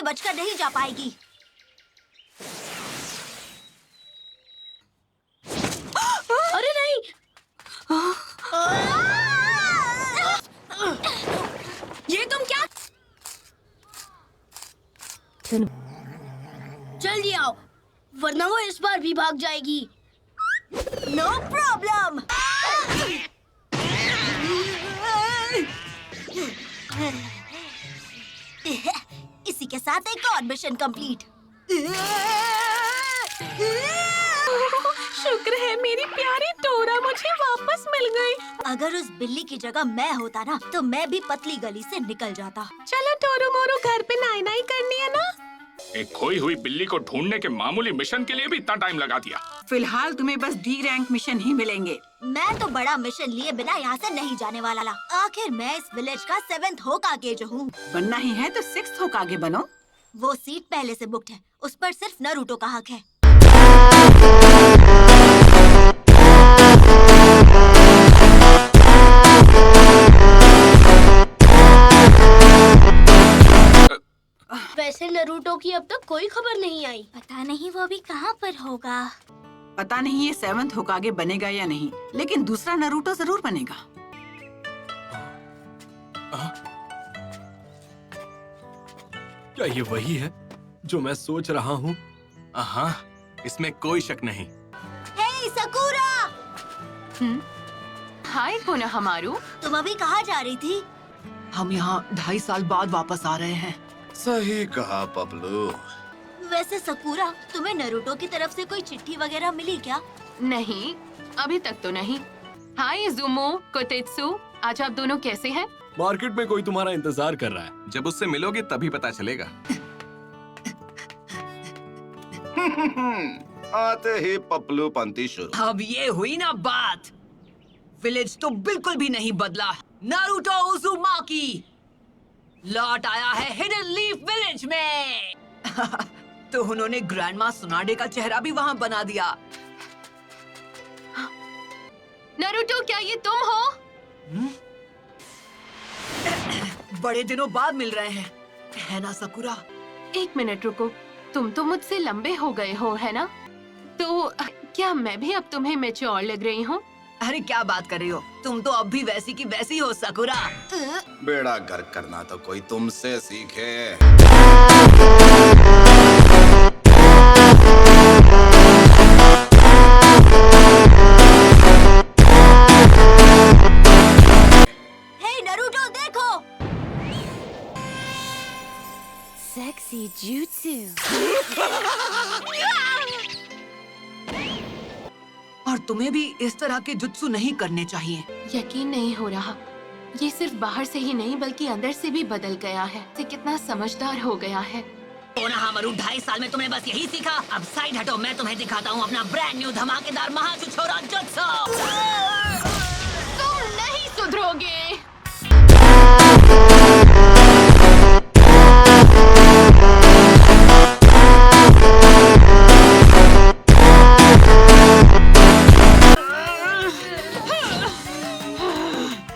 से बचकर नहीं जा पाएगी। अरे नहीं। ये तुम क्या? जल्दी आओ, वरना वो इस बार भी भाग जाएगी। No problem. इसी के साथ एक और मिशन कंप्लीट। शुक्र है मेरी प्यारी डोरा मुझे वापस मिल गई। अगर उस बिल्ली की जगह मैं होता ना, तो मैं भी पतली गली से निकल जाता। चलो टोरो मोरो, घर पे नाई नाई करनी है ना। एक खोई हुई बिल्ली को ढूंढने के मामूली मिशन के लिए भी इतना टाइम लगा दिया। फिलहाल तुम्हें बस डी रैंक मिशन ही मिलेंगे। मैं तो बड़ा मिशन लिए बिना यहाँ से नहीं जाने वाला। आखिर मैं इस विलेज का 7th होकागे जो हूँ। बनना ही है तो 6th होकागे बनो। वो सीट पहले से बुक्ड है, उस पर सिर्फ नारुतो का हक है। वैसे नारुतो की अब तक कोई खबर नहीं आई। पता नहीं वो अभी कहाँ पर होगा। पता नहीं ये 7th होकागे बनेगा या नहीं, लेकिन दूसरा नारुतो जरूर बनेगा। क्या ये वही है जो मैं सोच रहा हूँ? हाँ, इसमें कोई शक नहीं। हे सकुरा! हाय कोनोहामारू, तुम अभी कहाँ जा रही थी? हम यहाँ 2.5 साल बाद वापस आ रहे हैं। सही कहा पपलू। वैसे सकुरा, तुम्हें नारुतो की तरफ से कोई चिट्ठी वगैरह मिली क्या? नहीं, अभी तक तो नहीं। हाय ज़ुमो, कोतेत्सु, आज आप दोनों कैसे हैं? मार्केट में कोई तुम्हारा इंतजार कर रहा है। जब उससे मिलोगे तभी पता चलेगा। आते ही पपलू पंती शुरू। अब ये हुई ना बात। विलेज तो बिल्कुल भी नहीं बदला। नारुतो उज़ुमाकी लौट आया है हिडन लीफ विलेज में। तो उन्होंने ग्रैंडमा सुनाडे का चेहरा भी वहाँ बना दिया। नारुतो, क्या ये तुम हो? बड़े दिनों बाद मिल रहे हैं, है ना सकुरा? एक मिनट रुको, तुम तो मुझसे लंबे हो गए हो, है ना? तो क्या मैं भी अब तुम्हें मैच्योर लग रही हूँ? अरे क्या बात कर रही हो, तुम तो अब भी वैसी की वैसी हो सकुरा। बेड़ा गर्क करना तो कोई तुमसे सीखे। हे नारुतो, देखो! Sexy jutsu। और तुम्हें भी इस तरह के जुत्सु नहीं करने चाहिए। यकीन नहीं हो रहा, ये सिर्फ बाहर से ही नहीं बल्कि अंदर से भी बदल गया है। ये कितना समझदार हो गया है। कोनोहामारू, 2.5 साल में तुमने बस यही सीखा। अब साइड हटो, मैं तुम्हें दिखाता हूँ अपना ब्रांड न्यू धमाकेदार महाचुछोरा जुत्सु। तुम नहीं सुधरोगे।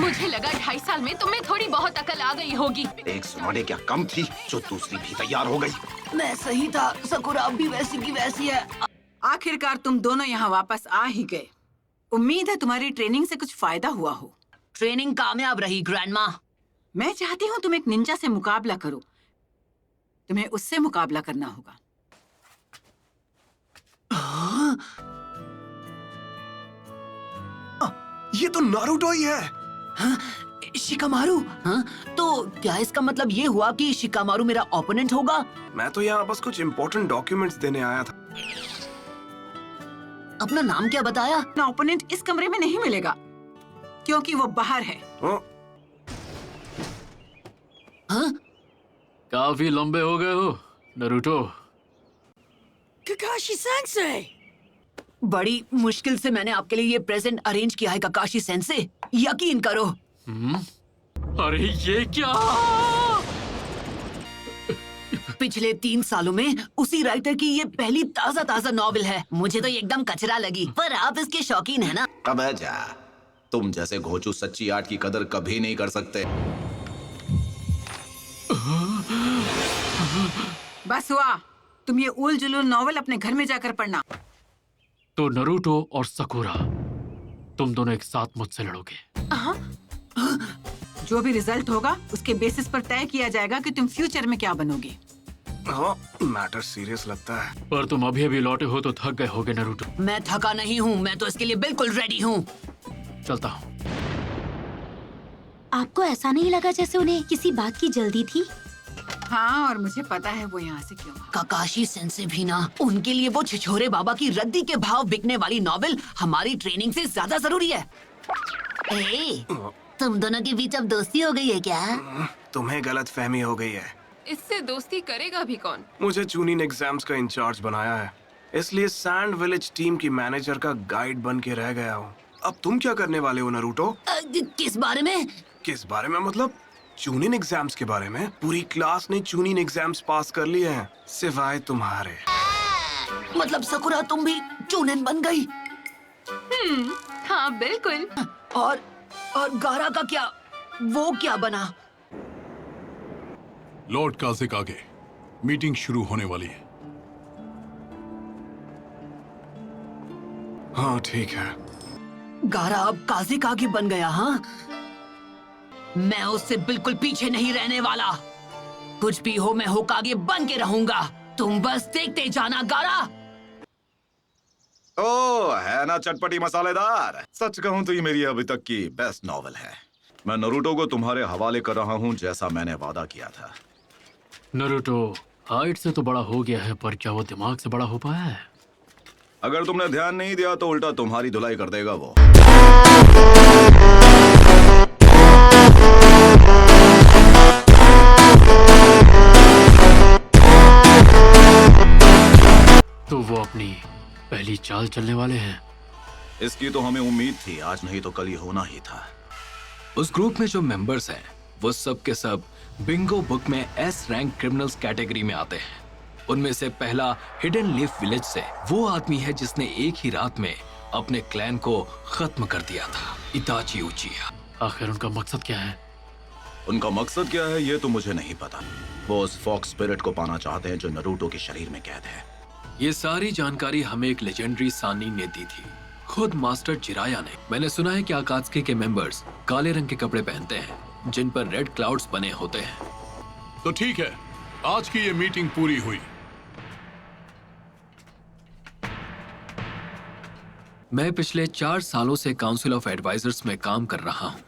मुझे लगा 2.5 साल में तुम्हें थोड़ी बहुत अकल आ गई होगी। एक सुनाडे क्या कम थी जो दूसरी भी तैयार हो गई। मैं सही था, सकुरा अब भी वैसी की वैसी है। आखिरकार तुम दोनों यहाँ वापस आ ही गए। उम्मीद है तुम्हारी ट्रेनिंग से कुछ फायदा हुआ हो। ट्रेनिंग कामयाब रही ग्रैंडमा। मैं चाहती हूँ तुम एक निंजा से मुकाबला करो। तुम्हें उससे मुकाबला करना होगा। ये तो नारुतो ही है। हाँ? शिकामारू? हाँ? तो क्या इसका मतलब ये हुआ कि शिकामारू मेरा ओपोनेंट होगा? मैं तो यहाँ बस कुछ इम्पोर्टेंट डॉक्यूमेंट्स देने आया था। अपना नाम क्या बताया? ना, ओपोनेंट इस कमरे में नहीं मिलेगा क्योंकि वो बाहर है। हाँ? काफी लंबे हो गए हो नारुतो। काकाशी सेंसे, बड़ी मुश्किल से मैंने आपके लिए ये प्रेजेंट अरेंज किया है काकाशी सेंसे, यकीन करो। अरे ये क्या? पिछले 3 सालों में उसी राइटर की ये पहली ताजा नॉवेल है। मुझे तो ये एकदम कचरा लगी, पर आप इसके शौकीन है ना? अबे जा, तुम जैसे घोचू सच्ची आर्ट की कदर कभी नहीं कर सकते। बस हुआ। तुम ये उल जुलूल नॉवेल अपने घर में जाकर पढ़ना। तो नरूटो और सकुरा, तुम दोनों एक साथ मुझसे लड़ोगे। जो भी रिजल्ट होगा उसके बेसिस पर तय किया जाएगा कि तुम फ्यूचर में क्या बनोगे। हाँ, मैटर सीरियस लगता है। पर तुम अभी अभी लौटे हो तो थक गए होगे नरूटो। मैं थका नहीं हूँ, मैं तो इसके लिए बिल्कुल रेडी हूँ। चलता हूँ। आपको ऐसा नहीं लगा जैसे उन्हें किसी बात की जल्दी थी? हाँ, और मुझे पता है वो यहाँ से क्यों। काकाशी सेंसे भी ना, उनके लिए वो छिछोरे बाबा की रद्दी के भाव बिकने वाली नॉवेल हमारी ट्रेनिंग से ज्यादा जरूरी है। ए, तुम दोनों के बीच अब दोस्ती हो गई है क्या? तुम्हें गलत फहमी हो गई है। इससे दोस्ती करेगा भी कौन? मुझे चूनिन एग्जाम्स का इंचार्ज बनाया है, इसलिए सैंड विलेज टीम की मैनेजर का गाइड बन के रह गया हूँ। अब तुम क्या करने वाले हो नरूटो? किस बारे में? किस बारे में मतलब? चूनिन एग्जाम्स के बारे में। पूरी क्लास ने चूनिन एग्जाम्स पास कर लिए हैं, सिवाय तुम्हारे। मतलब सकुरा तुम भी चूनिन बन गई? हाँ बिल्कुल। और गारा का क्या? वो क्या बना? लॉर्ड काजिक आगे, मीटिंग शुरू होने वाली है। हाँ ठीक है। गारा अब काजिक आगे बन गया? हाँ, मैं उससे बिल्कुल पीछे नहीं रहने वाला। कुछ भी हो, मैं होकागे बन के रहूंगा। तुम बस देखते जाना गारा। ओ है ना चटपटी मसालेदार। सच कहूं तो ये मेरी अभी तक की बेस्ट नॉवेल है। मैं नरूटो को तुम्हारे हवाले कर रहा हूं, जैसा मैंने वादा किया था। नरूटो हाइट से तो बड़ा हो गया है, पर क्या वो दिमाग से बड़ा हो पाया है? अगर तुमने ध्यान नहीं दिया तो उल्टा तुम्हारी धुलाई कर देगा वो। तो वो अपनी पहली चाल चलने वाले हैं। इसकी तो हमें उम्मीद थी, आज नहीं तो कल ही होना ही था। उस ग्रुप में जो मेंबर्स हैं, वो सब के सब बिंगो बुक में एस रैंक क्रिमिनल्स कैटेगरी में आते हैं। उनमें से पहला हिडन लीफ विलेज से वो आदमी है जिसने एक ही रात में अपने क्लैन को खत्म कर दिया था, इताची उचिया। आखिर उनका मकसद क्या है? उनका मकसद क्या है ये तो मुझे नहीं पता। वो उस फॉक्स स्पिरिट को पाना चाहते हैं जो नरूटो के शरीर में कैद है। ये सारी जानकारी हमें एक लेजेंडरी सानी ने दी थी, खुद मास्टर जिराया ने। मैंने सुना है कि आकात्सुकी के मेंबर्स काले रंग के कपड़े पहनते हैं, जिन पर रेड क्लाउड्स बने होते हैं। तो ठीक है, आज की ये मीटिंग पूरी हुई। मैं पिछले 4 सालों से काउंसिल ऑफ एडवाइजर्स में काम कर रहा हूँ।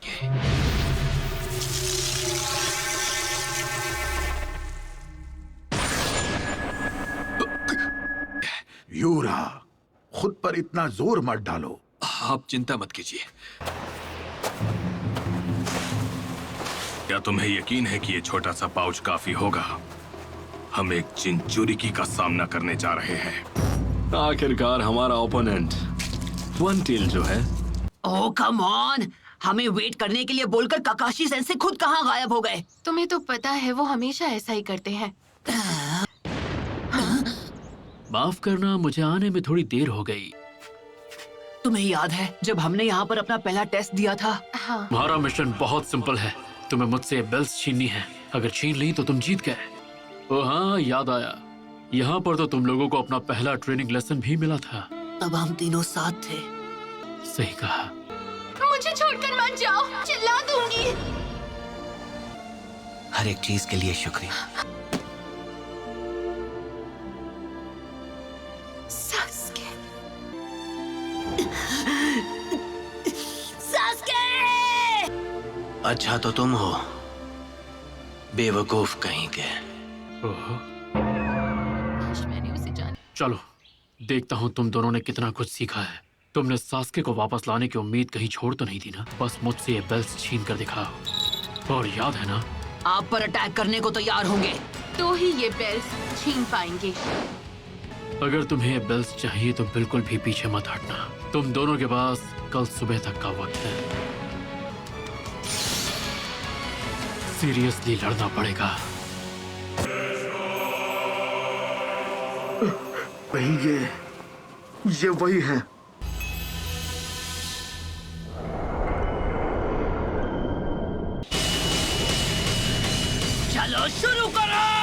यूरा, खुद पर इतना जोर मत डालो। आप चिंता मत कीजिए। क्या तुम्हें यकीन है कि ये छोटा सा पाउच काफी होगा? हम एक चिंचुरिकी का सामना करने जा रहे हैं। आखिरकार हमारा ओपोनेंट वन टेल जो है। ओह कम ऑन, हमें वेट करने के लिए बोलकर काकाशी सेंसे खुद कहाँ गायब हो गए? तुम्हें तो पता है वो हमेशा ऐसा ही करते हैं। माफ करना, मुझे आने में थोड़ी देर हो गई। तुम्हें याद है जब हमने यहाँ पर अपना पहला टेस्ट दिया था? हाँ। तुम्हारा मिशन बहुत सिंपल है, तुम्हें मुझसे बेल्स छीननी है। अगर छीन ली तो तुम जीत गए। ओ हाँ, याद आया, यहाँ पर तो तुम लोगों को अपना पहला ट्रेनिंग लेसन भी मिला था। तब हम तीनों साथ थे। सही कहा। मुझे छोड़कर मत जाओ, चिल्ला दूंगी। हर एक चीज के लिए शुक्रिया। सास्के। सास्के! अच्छा तो तुम हो, बेवकूफ कहीं के। ओहो। मैंने उसे जान। चलो देखता हूँ तुम दोनों ने कितना कुछ सीखा है। तुमने सास्के को वापस लाने की उम्मीद कहीं छोड़ तो नहीं दी ना? बस मुझसे ये बेल्स छीन कर दिखाओ। और याद है ना, आप पर अटैक करने को तैयार होंगे तो ही ये बेल्स छीन पाएंगे। अगर तुम्हें ये बेल्स चाहिए तो बिल्कुल भी पीछे मत हटना। तुम दोनों के पास कल सुबह तक का वक्त है। सीरियसली लड़ना पड़ेगा। ये वही है। चलो शुरू करो।